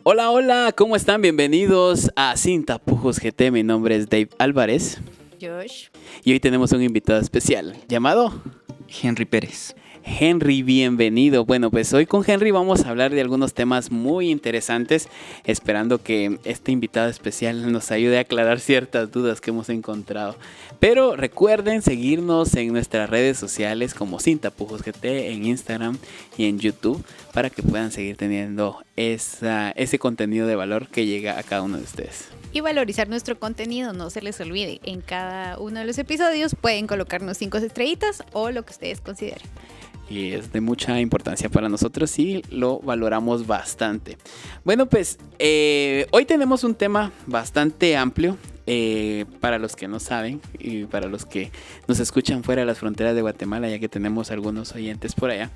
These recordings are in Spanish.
Hola, hola, ¿cómo están? Bienvenidos a Sin Tapujos GT. Mi nombre es Dave Álvarez Josh. y hoy tenemos un invitado especial llamado Henry Pérez. Henry, bienvenido. Bueno, pues hoy con Henry vamos a hablar de algunos temas muy interesantes, esperando que este invitado especial nos ayude a aclarar ciertas dudas que hemos encontrado. Pero recuerden seguirnos en nuestras redes sociales como Sin Tapujos GT, en Instagram y en YouTube, para que puedan seguir teniendo ese contenido de valor que llega a cada uno de ustedes. Y valorizar nuestro contenido, no se les olvide. En cada uno de los episodios pueden colocarnos 5 estrellitas o lo que ustedes consideren. Y es de mucha importancia para nosotros y lo valoramos bastante. Bueno, pues hoy tenemos un tema bastante amplio. Para los que no saben y para los que nos escuchan fuera de las fronteras de Guatemala, ya que tenemos algunos oyentes por allá,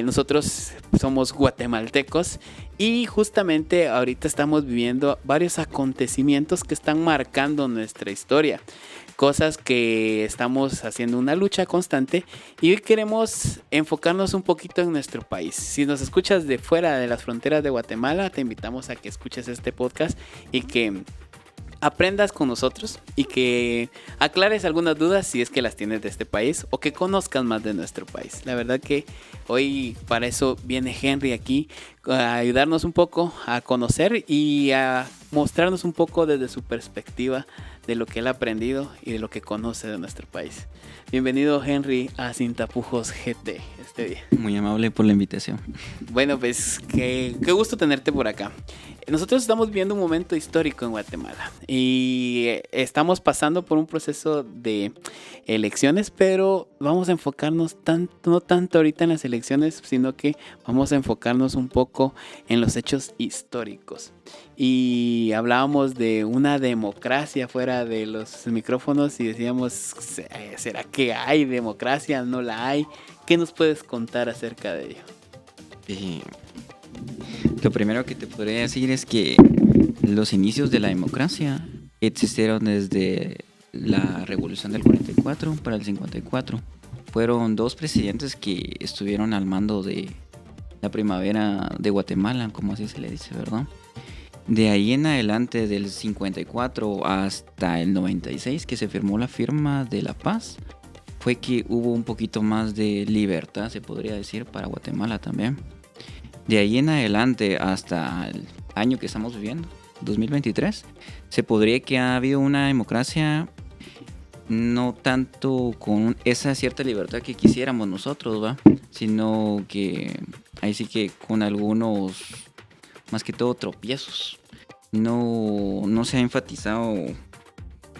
nosotros somos guatemaltecos y justamente ahorita estamos viviendo varios acontecimientos que están marcando nuestra historia, cosas que estamos haciendo una lucha constante, y hoy queremos enfocarnos un poquito en nuestro país. Si nos escuchas de fuera de las fronteras de Guatemala, te invitamos a que escuches este podcast y que aprendas con nosotros y que aclares algunas dudas si es que las tienes de este país o que conozcas más de nuestro país. La verdad que hoy para eso viene Henry aquí, a ayudarnos un poco a conocer y a mostrarnos un poco desde su perspectiva de lo que él ha aprendido y de lo que conoce de nuestro país. Bienvenido, Henry, a Sin Tapujos GT este día. Muy amable por la invitación. Bueno, pues qué gusto tenerte por acá. Nosotros estamos viviendo un momento histórico en Guatemala y estamos pasando por un proceso de elecciones, pero vamos a enfocarnos no tanto ahorita en las elecciones, sino que vamos a enfocarnos un poco en los hechos históricos. Y hablábamos de una democracia fuera de los micrófonos y decíamos, ¿será que hay democracia? ¿No la hay? ¿Qué nos puedes contar acerca de ello? Lo primero que te podría decir es que los inicios de la democracia existieron desde la Revolución del 44 para el 54. Fueron dos presidentes que estuvieron al mando de la primavera de Guatemala, como así se le dice, ¿verdad? De ahí en adelante, del 54 hasta el 96, que se firmó la firma de la paz, fue que hubo un poquito más de libertad, se podría decir, para Guatemala también. De ahí en adelante hasta el año que estamos viviendo, 2023, se podría que ha habido una democracia no tanto con esa cierta libertad que quisiéramos nosotros, ¿va? Sino que ahí sí que con algunos, más que todo, tropiezos. No se ha enfatizado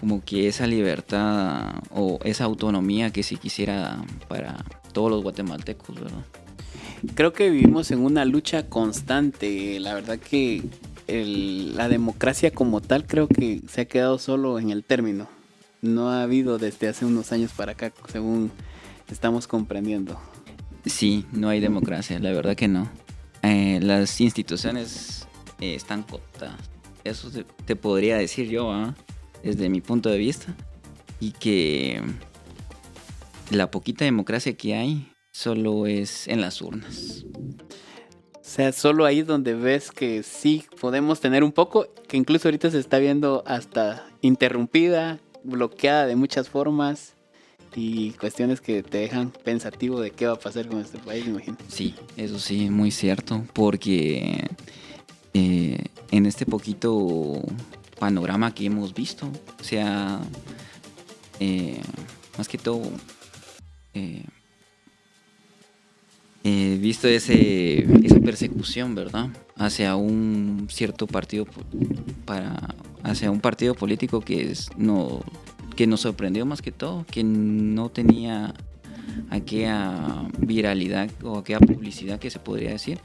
como que esa libertad o esa autonomía que se quisiera para todos los guatemaltecos, ¿verdad? Creo que vivimos en una lucha constante. La verdad que la democracia como tal creo que se ha quedado solo en el término. No ha habido desde hace unos años para acá, según estamos comprendiendo. Sí, no hay democracia, la verdad que no. Las instituciones están cooptadas. Eso te podría decir yo, desde mi punto de vista. Y que la poquita democracia que hay solo es en las urnas. O sea, solo ahí es donde ves que sí podemos tener un poco, que incluso ahorita se está viendo hasta interrumpida, bloqueada de muchas formas y cuestiones que te dejan pensativo de qué va a pasar con este país, me imagino. Sí, eso sí, muy cierto, porque en este poquito panorama que hemos visto, o sea, más que todo, visto esa persecución, ¿verdad? Hacia un cierto partido, hacia un partido político que nos sorprendió más que todo, que no tenía aquella viralidad o aquella publicidad que se podría decir,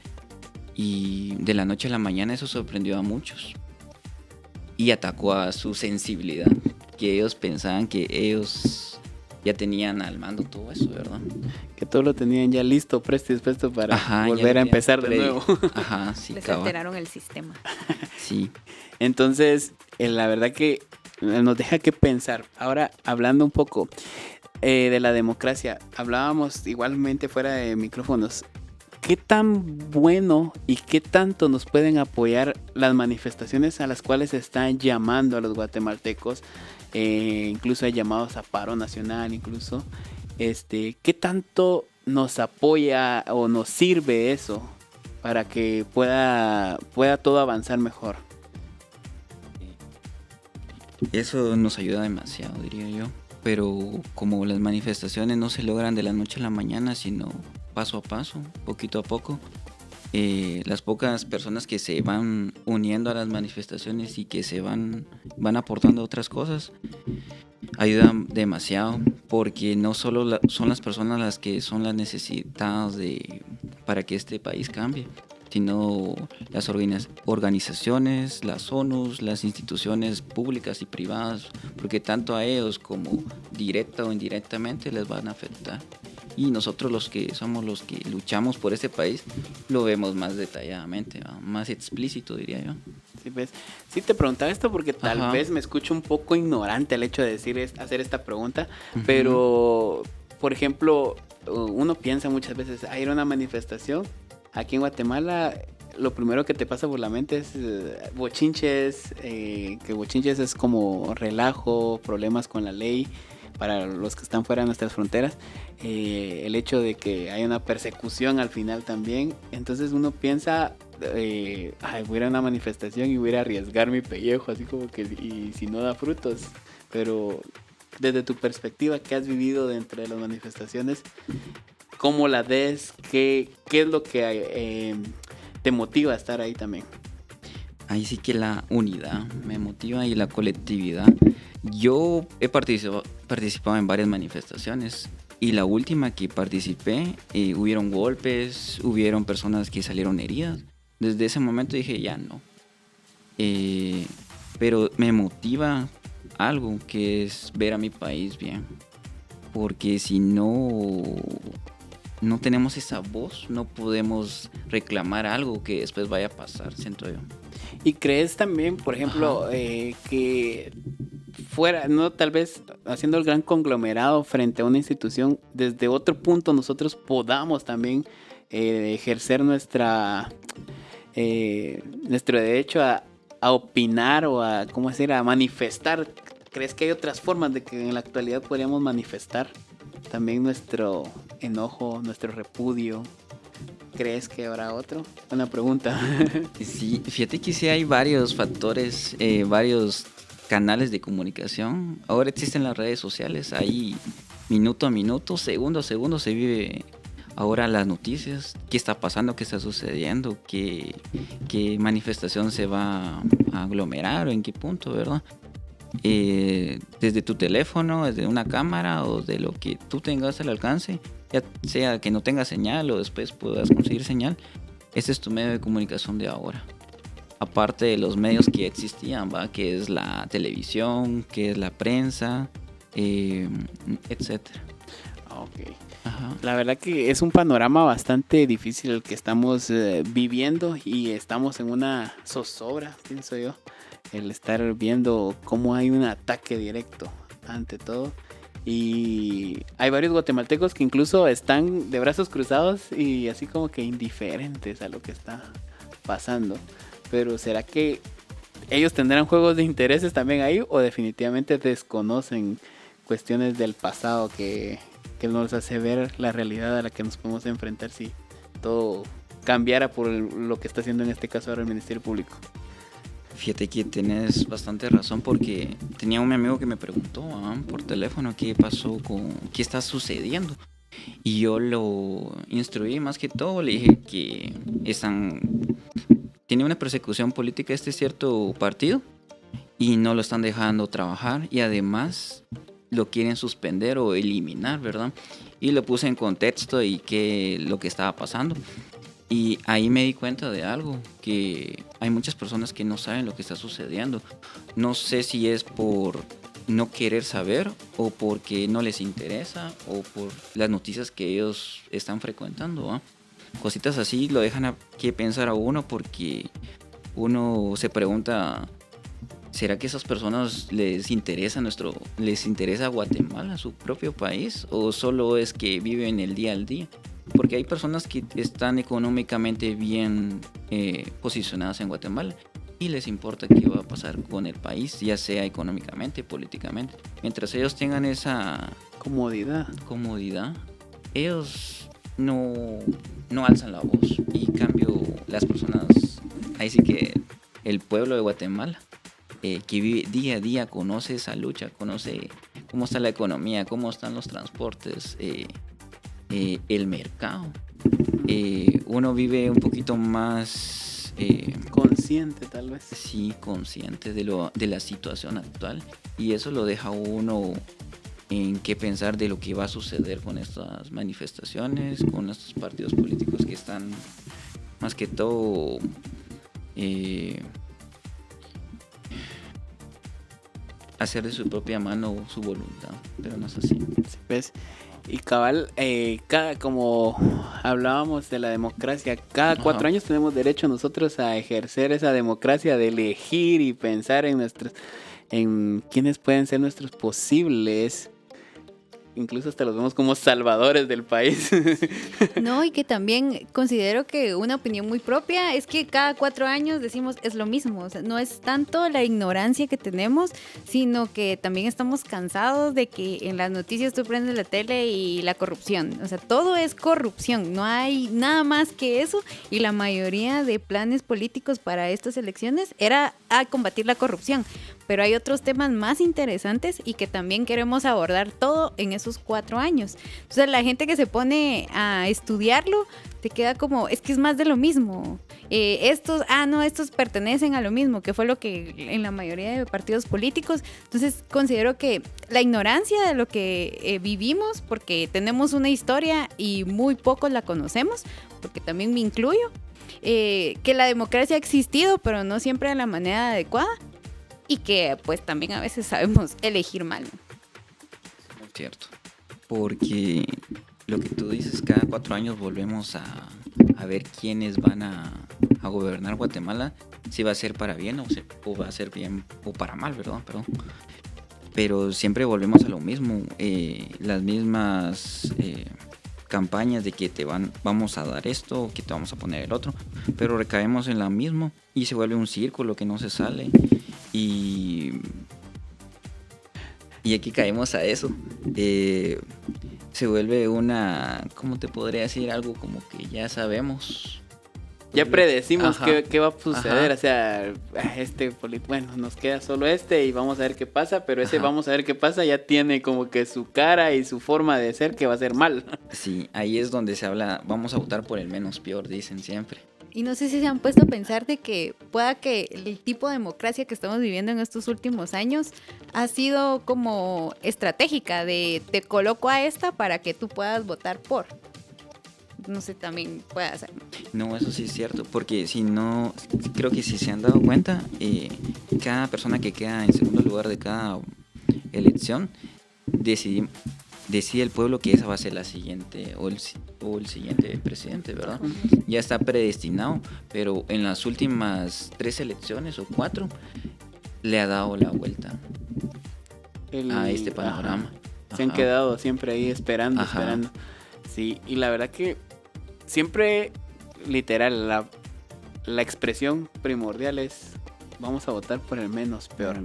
y de la noche a la mañana eso sorprendió a muchos y atacó a su sensibilidad, que ellos pensaban que ellos ya tenían al mando todo eso, ¿verdad? Que todo lo tenían ya listo, presto y dispuesto para volver a empezar de nuevo. Ajá, sí, Les alteraron el sistema. Sí. Entonces, la verdad que nos deja que pensar. Ahora, hablando un poco de la democracia, hablábamos igualmente fuera de micrófonos. ¿qué tan bueno y qué tanto nos pueden apoyar las manifestaciones a las cuales se están llamando a los guatemaltecos? Incluso hay llamados a paro nacional, incluso. ¿Qué tanto nos apoya o nos sirve eso para que pueda todo avanzar mejor? Eso nos ayuda demasiado, diría yo. Pero como las manifestaciones no se logran de la noche a la mañana, sino paso a paso, poquito a poco, las pocas personas que se van uniendo a las manifestaciones y que se van aportando otras cosas, ayudan demasiado, porque no solo son las personas las que son las necesitadas para que este país cambie, sino las organizaciones, las ONUs, las instituciones públicas y privadas, porque tanto a ellos como directa o indirectamente les van a afectar. Y nosotros los que somos los que luchamos por este país lo vemos más detalladamente, ¿no? Más explícito, diría yo. Sí, pues, sí te preguntaba esto porque tal Ajá. vez me escucho un poco ignorante el hecho de hacer esta pregunta, Ujú. pero, por ejemplo, uno piensa muchas veces, a ir a una manifestación aquí en Guatemala, lo primero que te pasa por la mente es bochinches, que bochinches es como relajo, problemas con la ley para los que están fuera de nuestras fronteras, el hecho de que hay una persecución al final también. Entonces uno piensa, voy a ir a una manifestación y voy a ir a arriesgar mi pellejo, así como que, y si no da frutos. Pero desde tu perspectiva, ¿qué has vivido dentro de las manifestaciones? ¿Cómo la ves? ¿Qué es lo que te motiva a estar ahí también? Ahí sí que la unidad me motiva y la colectividad. Yo he participado en varias manifestaciones y la última que participé, hubieron golpes, hubieron personas que salieron heridas. Desde ese momento dije, ya no. Pero me motiva algo, que es ver a mi país bien. Porque si no tenemos esa voz, no podemos reclamar algo que después vaya a pasar, siento yo. ¿Y crees también, por ejemplo, que fuera, no tal vez haciendo el gran conglomerado frente a una institución, desde otro punto nosotros podamos también ejercer nuestro derecho a opinar o a, ¿cómo decir?, a manifestar? ¿Crees que hay otras formas de que en la actualidad podríamos manifestar también nuestro enojo, nuestro repudio? ¿Crees que habrá otro? Una pregunta. Sí, fíjate que sí hay varios factores, varios canales de comunicación. Ahora existen las redes sociales, ahí minuto a minuto, segundo a segundo se vive ahora las noticias, qué está pasando, qué está sucediendo, qué manifestación se va a aglomerar o en qué punto, ¿verdad? Desde tu teléfono, desde una cámara o de lo que tú tengas al alcance, ya sea que no tengas señal o después puedas conseguir señal, este es tu medio de comunicación de ahora. Aparte de los medios que existían, ¿va? Que es la televisión, que es la prensa, etcétera. Ok. Ajá. La verdad que es un panorama bastante difícil el que estamos viviendo y estamos en una zozobra, pienso yo, el estar viendo cómo hay un ataque directo ante todo. Y hay varios guatemaltecos que incluso están de brazos cruzados y así como que indiferentes a lo que está pasando. Pero ¿será que ellos tendrán juegos de intereses también ahí o definitivamente desconocen cuestiones del pasado que nos hace ver la realidad a la que nos podemos enfrentar si todo cambiara por lo que está haciendo en este caso ahora el Ministerio Público? Fíjate que tienes bastante razón, porque tenía un amigo que me preguntó por teléfono qué pasó, qué está sucediendo. Y yo lo instruí más que todo, le dije que tiene una persecución política este cierto partido y no lo están dejando trabajar y además lo quieren suspender o eliminar, ¿verdad? Y lo puse en contexto y lo que estaba pasando. Y ahí me di cuenta de algo, que hay muchas personas que no saben lo que está sucediendo. No sé si es por no querer saber o porque no les interesa o por las noticias que ellos están frecuentando, ¿eh? Cositas así lo dejan que pensar a uno, porque uno se pregunta, ¿será que esas personas les interesa Guatemala, su propio país, o solo es que viven el día al día? porque hay personas que están económicamente bien posicionadas en Guatemala y les importa qué va a pasar con el país, ya sea económicamente, políticamente. Mientras ellos tengan esa comodidad, ellos no alzan la voz. Y en cambio, las personas, ahí sí que el pueblo de Guatemala, que vive día a día, conoce esa lucha, conoce cómo está la economía, cómo están los transportes, el mercado. Uno vive un poquito más consciente, tal vez. Sí, consciente de la situación actual, y eso lo deja uno en qué pensar de lo que va a suceder con estas manifestaciones, con estos partidos políticos que están más que todo hacer de su propia mano su voluntad, pero no es así. Sí, pues, y cabal, como hablábamos de la democracia, cada 4 años tenemos derecho nosotros a ejercer esa democracia de elegir y pensar en quiénes pueden ser nuestros posibles, incluso hasta los vemos como salvadores del país. No, y que también considero que una opinión muy propia es que cada 4 años decimos es lo mismo. O sea, no es tanto la ignorancia que tenemos, sino que también estamos cansados de que en las noticias tú prendes la tele y la corrupción. O sea, todo es corrupción, no hay nada más que eso. Y la mayoría de planes políticos para estas elecciones era a combatir la corrupción. Pero hay otros temas más interesantes y que también queremos abordar todo en esos 4 años. Entonces la gente que se pone a estudiarlo te queda como, es que es más de lo mismo. Estos pertenecen a lo mismo, que fue lo que en la mayoría de partidos políticos. Entonces considero que la ignorancia de lo que vivimos, porque tenemos una historia y muy pocos la conocemos, porque también me incluyo, que la democracia ha existido, pero no siempre de la manera adecuada. Y que pues también a veces sabemos elegir mal. Muy cierto. Porque lo que tú dices, cada 4 años volvemos a ver quiénes van a gobernar Guatemala. Si va a ser para bien o va a ser bien o para mal, ¿verdad? Perdón. Pero siempre volvemos a lo mismo. Las mismas campañas de que vamos a dar esto, que te vamos a poner el otro. Pero recaemos en lo mismo y se vuelve un círculo que no se sale. Y aquí caemos a eso. Se vuelve ¿cómo te podría decir? Algo como que ya sabemos. Ya predecimos qué va a suceder. Ajá. O sea, bueno, nos queda solo y vamos a ver qué pasa, pero ese vamos a ver qué pasa ya tiene como que su cara y su forma de ser que va a ser mal. Sí, ahí es donde se habla, vamos a votar por el menos peor, dicen siempre. Y no sé si se han puesto a pensar de que pueda que el tipo de democracia que estamos viviendo en estos últimos años ha sido como estratégica de te coloco a esta para que tú puedas votar por. No sé, también puede hacer. No, eso sí es cierto, porque si no, creo que si se han dado cuenta, cada persona que queda en segundo lugar de cada elección decide el pueblo que esa va a ser la siguiente o el siguiente presidente, ¿verdad? Ya está predestinado, pero en las últimas 3 elecciones o 4 le ha dado la vuelta a este panorama. Se han quedado siempre ahí esperando. Sí, y la verdad que siempre, literal, la expresión primordial es vamos a votar por el menos peor.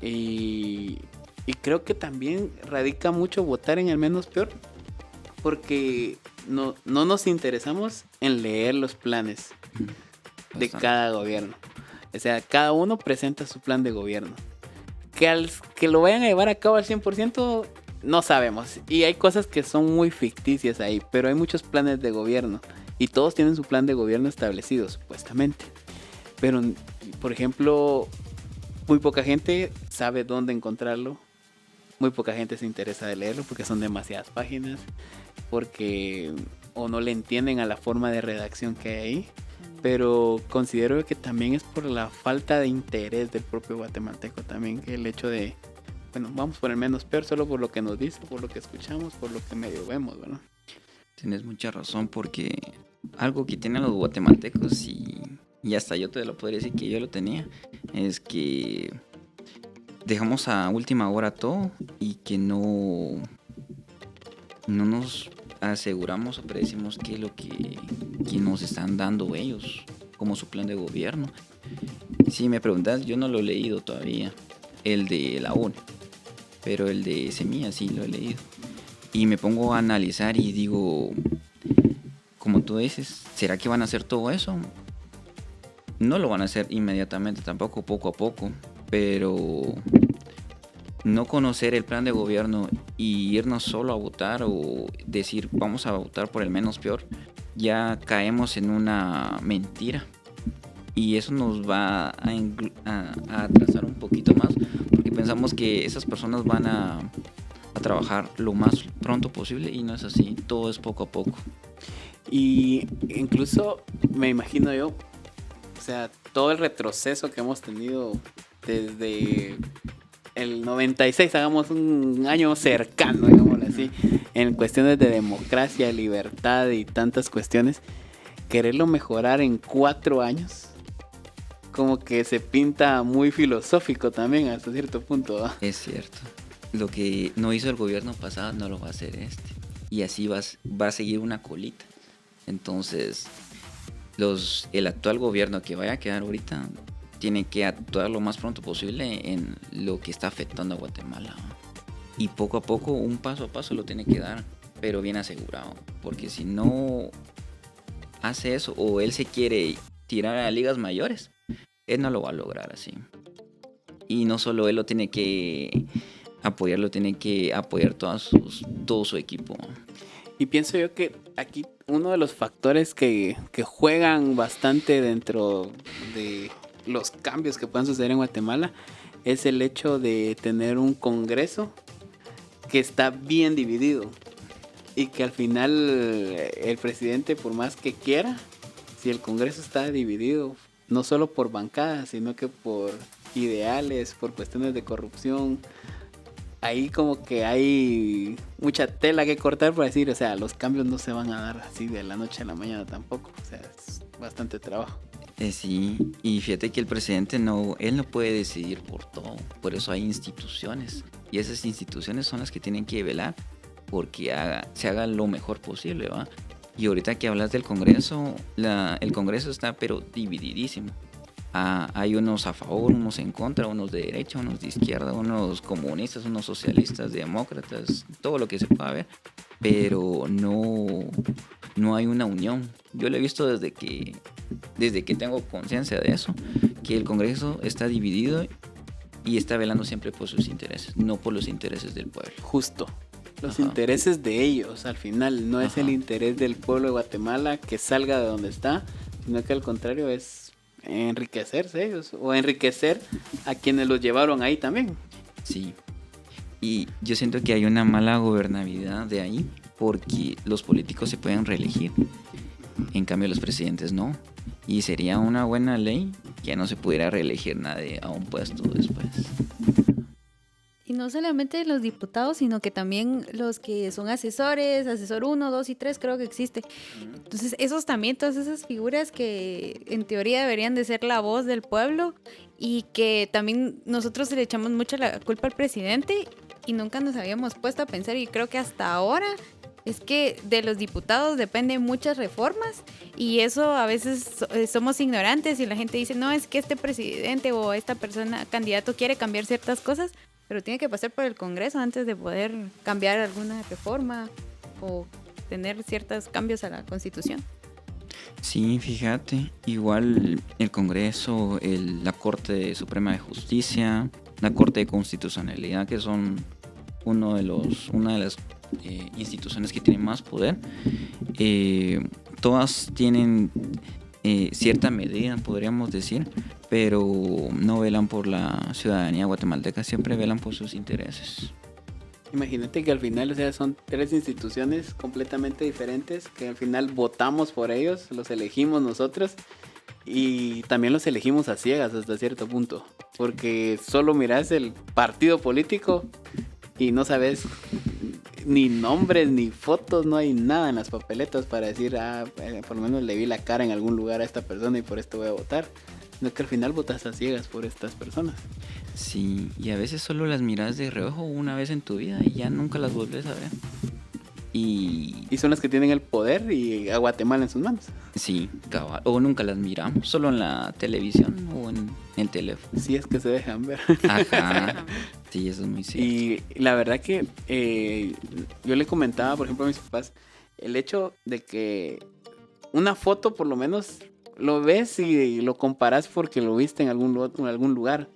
Y creo que también radica mucho votar en el menos peor, porque no nos interesamos en leer los planes de cada gobierno. O sea, cada uno presenta su plan de gobierno. Que lo vayan a llevar a cabo al 100%, no sabemos. Y hay cosas que son muy ficticias ahí, pero hay muchos planes de gobierno. Y todos tienen su plan de gobierno establecido, supuestamente. Pero, por ejemplo, muy poca gente sabe dónde encontrarlo. Muy poca gente se interesa de leerlo porque son demasiadas páginas, porque o no le entienden a la forma de redacción que hay ahí, pero considero que también es por la falta de interés del propio guatemalteco también, que el hecho de, bueno, vamos por el menos peor solo por lo que nos dice, por lo que escuchamos, por lo que medio vemos, ¿verdad? Tienes mucha razón, porque algo que tienen los guatemaltecos, y hasta yo te lo podría decir que yo lo tenía, es que dejamos a última hora todo y que no nos aseguramos o predecimos qué es lo que nos están dando ellos como su plan de gobierno. Si me preguntas, yo no lo he leído todavía, el de la ONU, pero el de Semilla sí lo he leído. Y me pongo a analizar y digo, como tú dices, ¿será que van a hacer todo eso? No lo van a hacer inmediatamente, tampoco poco a poco, pero no conocer el plan de gobierno y irnos solo a votar o decir vamos a votar por el menos peor, ya caemos en una mentira. Y eso nos va a atrasar un poquito más, porque pensamos que esas personas van a trabajar lo más pronto posible y no es así, todo es poco a poco. Y incluso me imagino yo, o sea, todo el retroceso que hemos tenido desde el 96, hagamos un año cercano, digámoslo así, en cuestiones de democracia, libertad y tantas cuestiones, quererlo mejorar en 4 años, como que se pinta muy filosófico también hasta cierto punto, ¿no? Es cierto. Lo que no hizo el gobierno pasado no lo va a hacer este. Y así va a seguir una colita. Entonces, el actual gobierno que vaya a quedar ahorita tiene que actuar lo más pronto posible en lo que está afectando a Guatemala. Y poco a poco, un paso a paso lo tiene que dar, pero bien asegurado. Porque si no hace eso o él se quiere tirar a ligas mayores, él no lo va a lograr así. Y no solo él lo tiene que apoyar, lo tiene que apoyar todo su equipo. Y pienso yo que aquí uno de los factores que juegan bastante dentro de los cambios que puedan suceder en Guatemala es el hecho de tener un Congreso que está bien dividido y que al final el presidente, por más que quiera, si el Congreso está dividido no solo por bancadas, sino que por ideales, por cuestiones de corrupción, ahí como que hay mucha tela que cortar para decir, o sea, los cambios no se van a dar así de la noche a la mañana tampoco, o sea, es bastante trabajo. Sí, y fíjate que el presidente él no puede decidir por todo, por eso hay instituciones, y esas instituciones son las que tienen que velar porque se haga lo mejor posible, ¿va? Y ahorita que hablas del Congreso, el Congreso está pero divididísimo. Hay unos a favor, unos en contra, unos de derecha, unos de izquierda, unos comunistas, unos socialistas, demócratas, todo lo que se pueda ver, pero no hay una unión. Yo lo he visto desde que tengo conciencia de eso, que el Congreso está dividido y está velando siempre por sus intereses, no por los intereses del pueblo. Justo. Los Ajá. intereses de ellos, al final, no es Ajá. el interés del pueblo de Guatemala que salga de donde está, sino que al contrario es enriquecerse ellos o enriquecer a quienes los llevaron ahí también. Sí, y yo siento que hay una mala gobernabilidad de ahí porque los políticos se pueden reelegir, en cambio los presidentes no, y sería una buena ley que no se pudiera reelegir nadie a un puesto después. Y no solamente los diputados, sino que también los que son asesores, asesor 1, 2 y 3 creo que existe. Entonces esos también, todas esas figuras que en teoría deberían de ser la voz del pueblo y que también nosotros le echamos mucha la culpa al presidente y nunca nos habíamos puesto a pensar, y creo que hasta ahora es que de los diputados dependen muchas reformas y eso a veces somos ignorantes y la gente dice, no, es que este presidente o esta persona, candidato, quiere cambiar ciertas cosas, pero tiene que pasar por el Congreso antes de poder cambiar alguna reforma o tener ciertos cambios a la Constitución. Sí, fíjate, igual el Congreso, la Corte Suprema de Justicia, la Corte de Constitucionalidad, que son una de las instituciones que tienen más poder, todas tienen cierta medida, podríamos decir, pero no velan por la ciudadanía guatemalteca, siempre velan por sus intereses. Imagínate que al final, o sea, son 3 instituciones completamente diferentes que al final votamos por ellos, los elegimos nosotros y también los elegimos a ciegas hasta cierto punto, porque solo miras el partido político y no sabes ni nombres ni fotos, no hay nada en las papeletas para decir, por lo menos le vi la cara en algún lugar a esta persona y por esto voy a votar. No, que al final votas a ciegas por estas personas. Sí, y a veces solo las miras de reojo una vez en tu vida y ya nunca las vuelves a ver. Y son las que tienen el poder y a Guatemala en sus manos. Sí, cabal. O nunca las miramos, solo en la televisión o en el teléfono. Sí, es que se dejan ver. Ajá. Sí, eso es muy cierto. Y la verdad que yo le comentaba, por ejemplo, a mis papás, el hecho de que una foto por lo menos lo ves y lo comparas porque lo viste en algún lugar.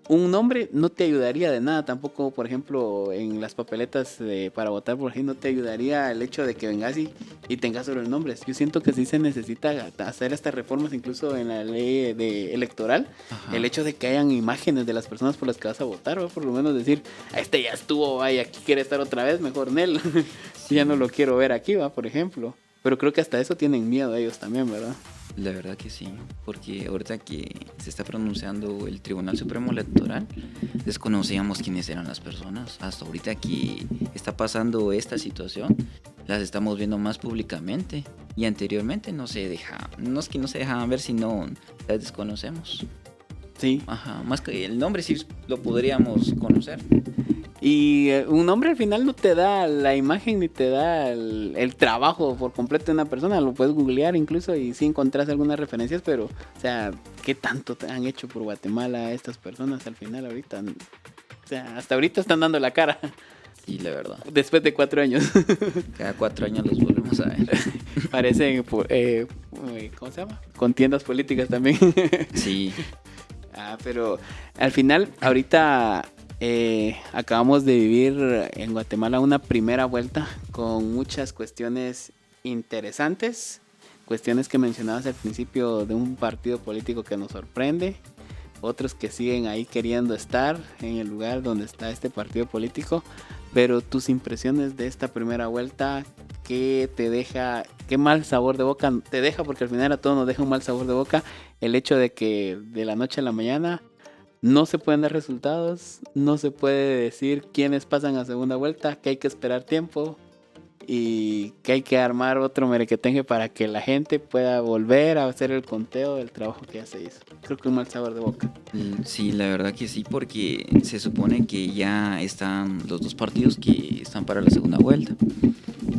Un nombre no te ayudaría de nada tampoco, por ejemplo, en las papeletas para votar por ejemplo, no te ayudaría el hecho de que vengas y tengas sobre nombres. Yo siento que sí se necesita hacer estas reformas incluso en la ley electoral. Ajá. El hecho de que hayan imágenes de las personas por las que vas a votar, ¿va? Por lo menos decir, este ya estuvo, vaya, aquí quiere estar otra vez, mejor Nel. Sí. Ya no lo quiero ver aquí, va, por ejemplo. Pero creo que hasta eso tienen miedo ellos también, ¿verdad? La verdad que sí, porque ahorita que se está pronunciando el Tribunal Supremo Electoral, desconocíamos quiénes eran las personas. Hasta ahorita que está pasando esta situación, las estamos viendo más públicamente. Y anteriormente no es que no se dejaban ver, sino las desconocemos. Sí. Ajá, más que el nombre sí lo podríamos conocer. Y un nombre al final no te da la imagen ni te da el trabajo por completo de una persona. Lo puedes googlear incluso y sí encontrás algunas referencias, pero, o sea, ¿qué tanto te han hecho por Guatemala estas personas al final ahorita? O sea, hasta ahorita están dando la cara. Sí, la verdad. Después de 4 años. Cada 4 años los volvemos a ver. Parecen, ¿cómo se llama? Contiendas políticas también. Sí. Pero al final, ahorita... acabamos de vivir en Guatemala una primera vuelta con muchas cuestiones interesantes, cuestiones que mencionabas al principio de un partido político que nos sorprende, otros que siguen ahí queriendo estar en el lugar donde está este partido político, pero tus impresiones de esta primera vuelta, ¿qué te deja, qué mal sabor de boca te deja? Porque al final a todos nos deja un mal sabor de boca el hecho de que de la noche a la mañana no se pueden dar resultados, no se puede decir quiénes pasan a segunda vuelta, que hay que esperar tiempo y que hay que armar otro merequetengue para que la gente pueda volver a hacer el conteo del trabajo que ya se hizo. Creo que un mal sabor de boca. Sí, la verdad que sí, porque se supone que ya están los dos partidos que están para la segunda vuelta.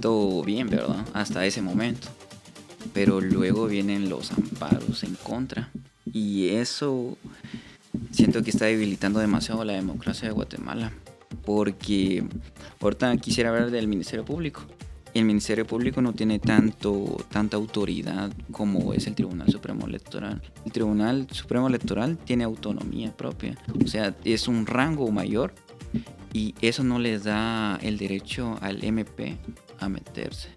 Todo bien, ¿verdad? Hasta ese momento. Pero luego vienen los amparos en contra y eso... Siento que está debilitando demasiado la democracia de Guatemala, porque ahorita quisiera hablar del Ministerio Público. El Ministerio Público no tiene tanta autoridad como es el Tribunal Supremo Electoral. El Tribunal Supremo Electoral tiene autonomía propia, o sea, es un rango mayor y eso no les da el derecho al MP a meterse.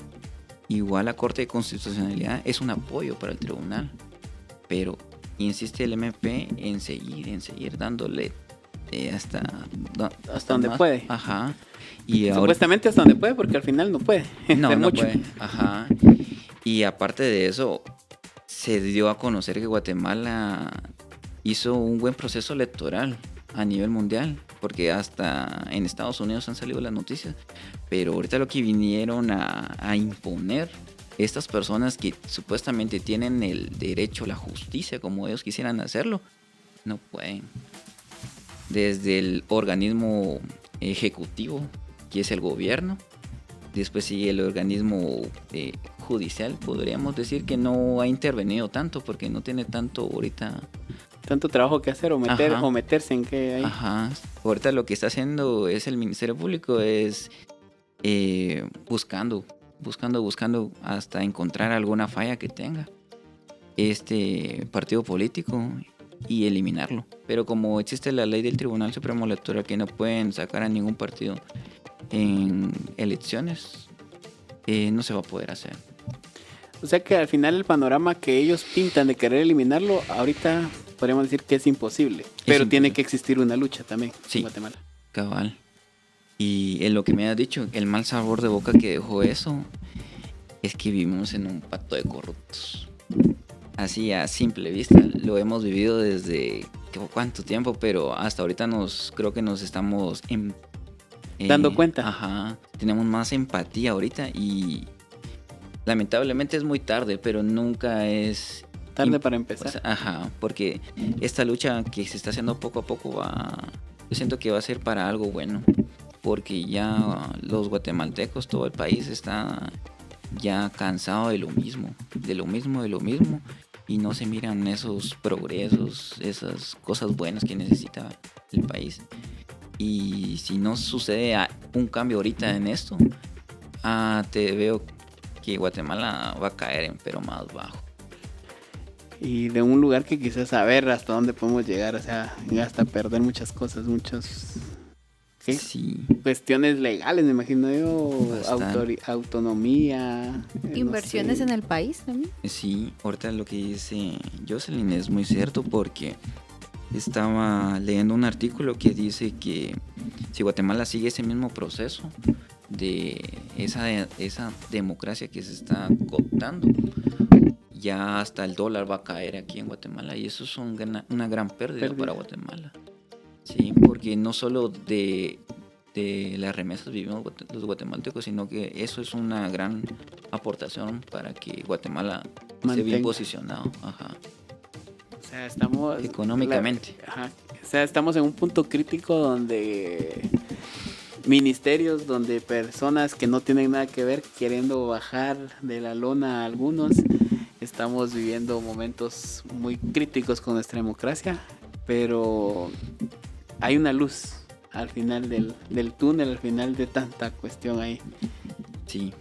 Igual la Corte de Constitucionalidad es un apoyo para el tribunal, pero insiste el MP en seguir dándole hasta donde puede. Ajá. Y supuestamente hasta donde puede, porque al final no puede. No mucho. Puede. Ajá. Y aparte de eso, se dio a conocer que Guatemala hizo un buen proceso electoral a nivel mundial, porque hasta en Estados Unidos han salido las noticias. Pero ahorita lo que vinieron a imponer estas personas que supuestamente tienen el derecho a la justicia como ellos quisieran hacerlo, no pueden. Desde el organismo ejecutivo, que es el gobierno, después sigue el organismo judicial, podríamos decir que no ha intervenido tanto porque no tiene tanto trabajo que hacer o meterse en qué hay. Ajá. Ahorita lo que está haciendo es el Ministerio Público es buscando hasta encontrar alguna falla que tenga este partido político y eliminarlo. Pero como existe la ley del Tribunal Supremo Electoral que no pueden sacar a ningún partido en elecciones, no se va a poder hacer. O sea que al final el panorama que ellos pintan de querer eliminarlo, ahorita podríamos decir que es imposible. Pero tiene que existir una lucha también en Guatemala. Cabal. Y en lo que me has dicho, el mal sabor de boca que dejó eso es que vivimos en un pacto de corruptos. Así a simple vista, lo hemos vivido desde cuánto tiempo, pero hasta ahorita creo que nos estamos dando cuenta. Ajá, tenemos más empatía ahorita y lamentablemente es muy tarde, pero nunca es tarde para empezar. Pues, ajá, porque esta lucha que se está haciendo poco a poco yo siento que va a ser para algo bueno. porque ya los guatemaltecos, todo el país está ya cansado de lo mismo, y no se miran esos progresos, esas cosas buenas que necesita el país. Y si no sucede un cambio ahorita en esto, te veo que Guatemala va a caer, pero más bajo. Y de un lugar que quizás saber hasta dónde podemos llegar, o sea, hasta perder muchas cosas, ¿qué? Sí. Cuestiones legales, me imagino yo, Bastante. autonomía. Inversiones no sé. en el país también. Sí, ahorita lo que dice Jocelyn es muy cierto, porque estaba leyendo un artículo que dice que si Guatemala sigue ese mismo proceso de esa democracia que se está cooptando, ya hasta el dólar va a caer aquí en Guatemala, y eso es una gran pérdida para Guatemala. Sí, porque no solo de las remesas vivimos los guatemaltecos, sino que eso es una gran aportación para que Guatemala esté bien posicionado. Ajá. O sea, estamos económicamente. O sea, estamos en un punto crítico donde ministerios, donde personas que no tienen nada que ver queriendo bajar de la lona a algunos. Estamos viviendo momentos muy críticos con nuestra democracia, pero hay una luz al final del túnel, al final de tanta cuestión ahí. Sí.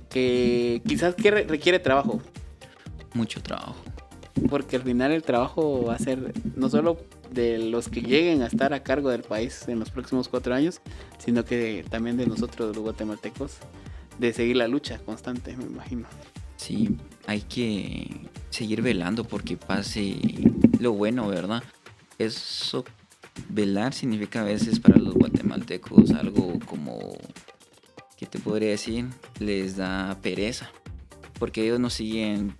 Que quizás requiere trabajo. Mucho trabajo. Porque al final el trabajo va a ser no solo de los que lleguen a estar a cargo del país en los próximos 4 años, sino que también de nosotros los guatemaltecos, de seguir la lucha constante, me imagino. Sí, hay que seguir velando porque pase lo bueno, ¿verdad? Eso, velar significa a veces para los guatemaltecos algo como, ¿qué te podría decir? Les da pereza, porque ellos no siguen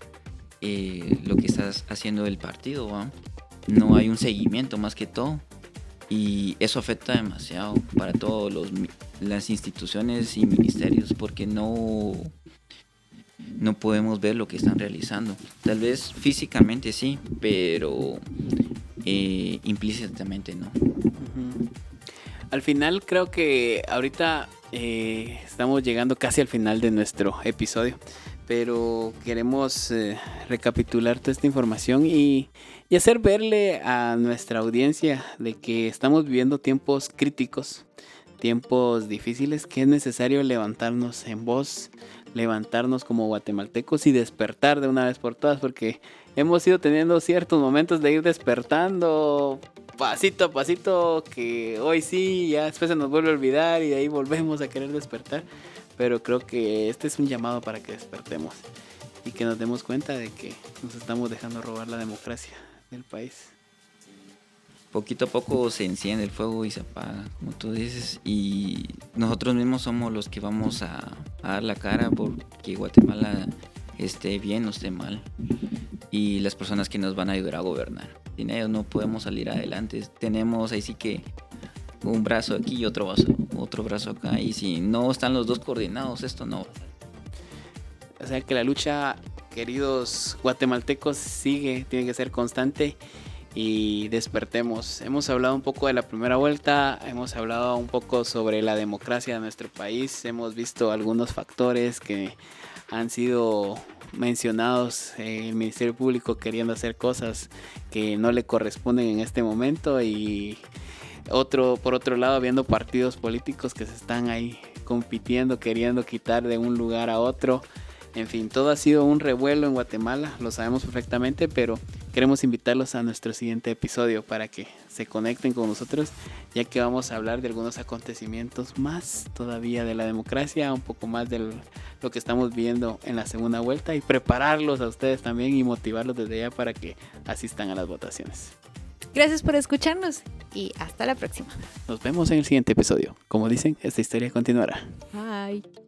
lo que está haciendo el partido, ¿va? No hay un seguimiento más que todo, y eso afecta demasiado para todas las instituciones y ministerios, porque no podemos ver lo que están realizando. Tal vez físicamente sí, pero implícitamente no. Uh-huh. Al final creo que ahorita estamos llegando casi al final de nuestro episodio, pero queremos recapitular toda esta información y hacer verle a nuestra audiencia de que estamos viviendo tiempos críticos, tiempos difíciles, que es necesario levantarnos en voz, levantarnos como guatemaltecos y despertar de una vez por todas, porque hemos ido teniendo ciertos momentos de ir despertando pasito a pasito, que hoy sí, ya después se nos vuelve a olvidar y de ahí volvemos a querer despertar. Pero creo que este es un llamado para que despertemos y que nos demos cuenta de que nos estamos dejando robar la democracia del país. Poquito a poco se enciende el fuego y se apaga, como tú dices, y nosotros mismos somos los que vamos a dar la cara porque Guatemala esté bien o esté mal, y las personas que nos van a ayudar a gobernar. Sin ellos no podemos salir adelante. Tenemos ahí sí que un brazo aquí y otro brazo acá, y si no están los dos coordinados, esto no. O sea que la lucha, queridos guatemaltecos, tiene que ser constante y despertemos. Hemos hablado un poco de la primera vuelta, hemos hablado un poco sobre la democracia de nuestro país, hemos visto algunos factores que han sido mencionados, el Ministerio Público queriendo hacer cosas que no le corresponden en este momento, y por otro lado viendo partidos políticos que se están ahí compitiendo, queriendo quitar de un lugar a otro. En fin, todo ha sido un revuelo en Guatemala, lo sabemos perfectamente, pero queremos invitarlos a nuestro siguiente episodio para que se conecten con nosotros, ya que vamos a hablar de algunos acontecimientos más todavía de la democracia, un poco más de lo que estamos viendo en la segunda vuelta, y prepararlos a ustedes también y motivarlos desde ya para que asistan a las votaciones. Gracias por escucharnos y hasta la próxima. Nos vemos en el siguiente episodio. Como dicen, esta historia continuará. Bye.